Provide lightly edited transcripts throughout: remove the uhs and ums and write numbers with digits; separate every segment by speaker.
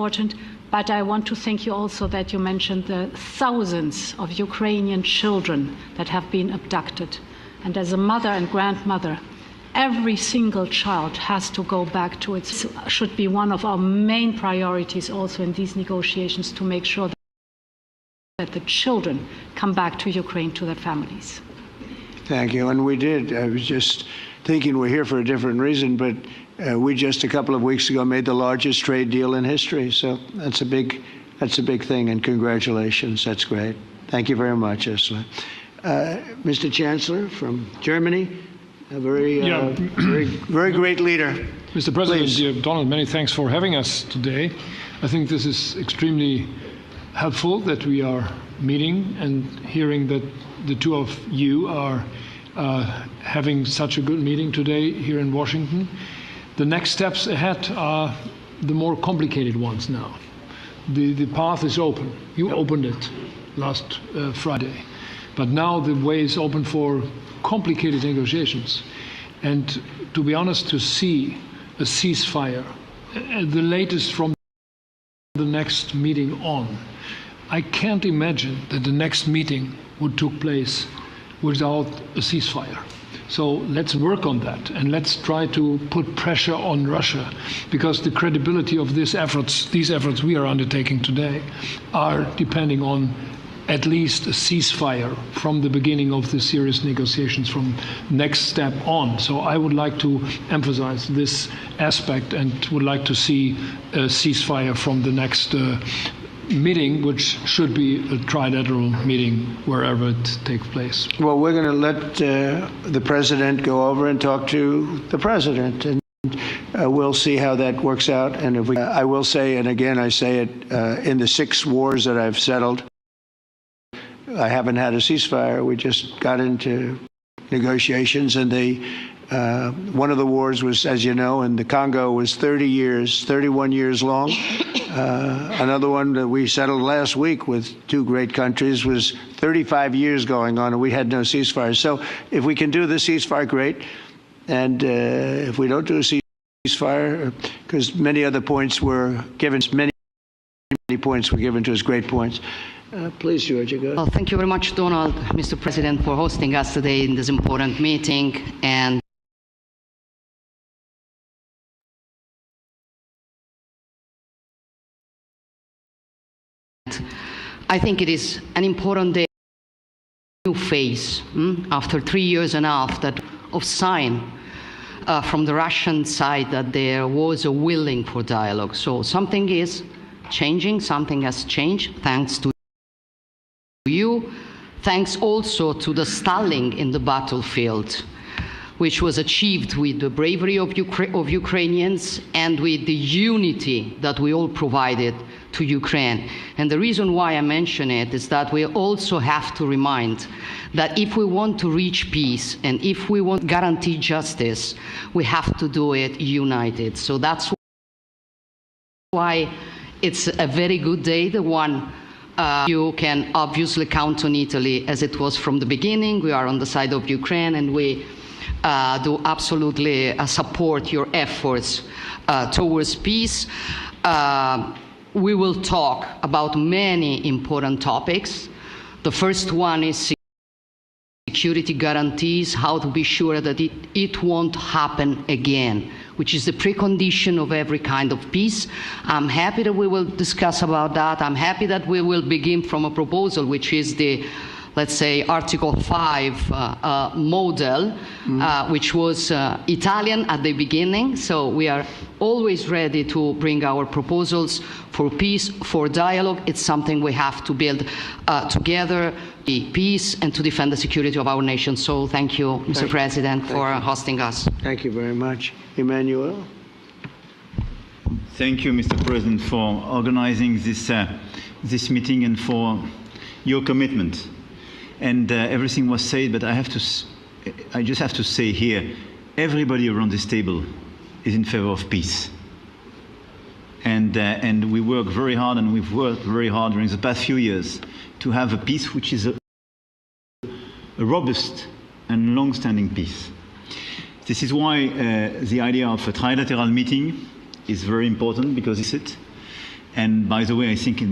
Speaker 1: important. But I want to thank you also that you mentioned the thousands of Ukrainian children that have been abducted. And as a mother and grandmother, every single child has to go back to its, should be one of our main priorities also in these negotiations, to make sure that the children come back to Ukraine, to their families.
Speaker 2: Thank you. And we did. I was just thinking we're here for a different reason, but we just a couple of weeks ago made the largest trade deal in history. So that's a big thing, and congratulations. That's great. Thank you very much, Ursula. Mr. Chancellor from Germany, a very great leader.
Speaker 3: Mr. President, dear Donald, many thanks for having us today. I think this is extremely helpful that we are meeting and hearing that the two of you are having such a good meeting today here in Washington. The next steps ahead are the more complicated ones now. The path is open. You opened it last Friday. But now the way is open for complicated negotiations. And to be honest, to see a ceasefire, the latest from the next meeting on, I can't imagine that the next meeting would take place without a ceasefire. So let's work on that, and let's try to put pressure on Russia, because the credibility of these efforts we are undertaking today are depending on at least a ceasefire from the beginning of the serious negotiations from next step on. So I would like to emphasize this aspect and would like to see a ceasefire from the next meeting, which should be a trilateral meeting wherever it takes place.
Speaker 2: Well, we're going to let the president go over and talk to the president, and we'll see how that works out. And if I will say, and again I say it, in the 6 wars that I've settled, I haven't had a ceasefire. We just got into negotiations, and one of the wars was, as you know, in the Congo was 31 years long. Another one that we settled last week with 2 great countries was 35 years going on, and we had no ceasefire. So if we can do the ceasefire, great. And if we don't do a ceasefire, because many other points were given, many points were given to us, great points. Please, Georgia, go ahead.
Speaker 4: Well, thank you very much, Donald, Mr. President, for hosting us today in this important meeting. And I think it is an important day, new phase after 3 years and a half of sign from the Russian side that there was a willing for dialogue. So something is changing, something has changed, thanks to you, thanks also to the stalling in the battlefield, which was achieved with the bravery of Ukrainians and with the unity that we all provided to Ukraine. And the reason why I mention it is that we also have to remind that if we want to reach peace and if we want to guarantee justice, we have to do it united. So that's why it's a very good day, the one you can obviously count on Italy as it was from the beginning. We are on the side of Ukraine, and we do absolutely support your efforts towards peace. We will talk about many important topics. The first one is security guarantees, how to be sure that it won't happen again, which is the precondition of every kind of peace. I'm happy that we will discuss about that. I'm happy that we will begin from a proposal, which is the, let's say, Article 5 model, which was Italian at the beginning. So we are always ready to bring our proposals for peace, for dialogue. It's something we have to build together, peace, and to defend the security of our nation. So thank you, Mr. President, for hosting us.
Speaker 2: Thank you very much. Emmanuel?
Speaker 5: Thank you, Mr. President, for organizing this meeting and for your commitment. And everything was said, but I just have to say here, everybody around this table is in favor of peace. And we work very hard, and we've worked very hard during the past few years to have a peace which is a robust and long-standing peace. This is why the idea of a trilateral meeting is very important, because it's it. And by the way, I think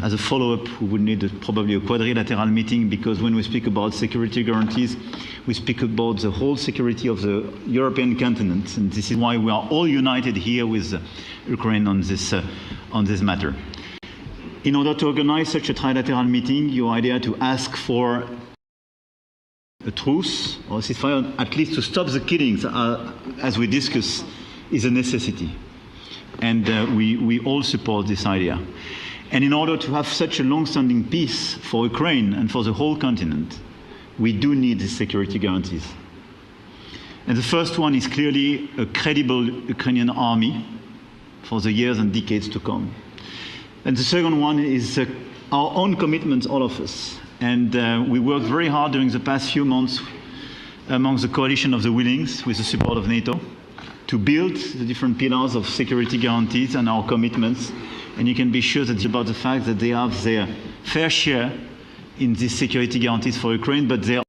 Speaker 5: as a follow-up, we would need probably a quadrilateral meeting, because when we speak about security guarantees, we speak about the whole security of the European continent. And this is why we are all united here with Ukraine on this matter. In order to organize such a trilateral meeting, your idea to ask for a truce or a ceasefire, at least to stop the killings, as we discuss, is a necessity. And we all support this idea. And in order to have such a long-standing peace for Ukraine and for the whole continent, we do need these security guarantees. And the first one is clearly a credible Ukrainian army for the years and decades to come. And the second one is our own commitment, all of us. And we worked very hard during the past few months among the coalition of the willings, with the support of NATO, to build the different pillars of security guarantees and our commitments. And you can be sure that it's about the fact that they have their fair share in these security guarantees for Ukraine, but they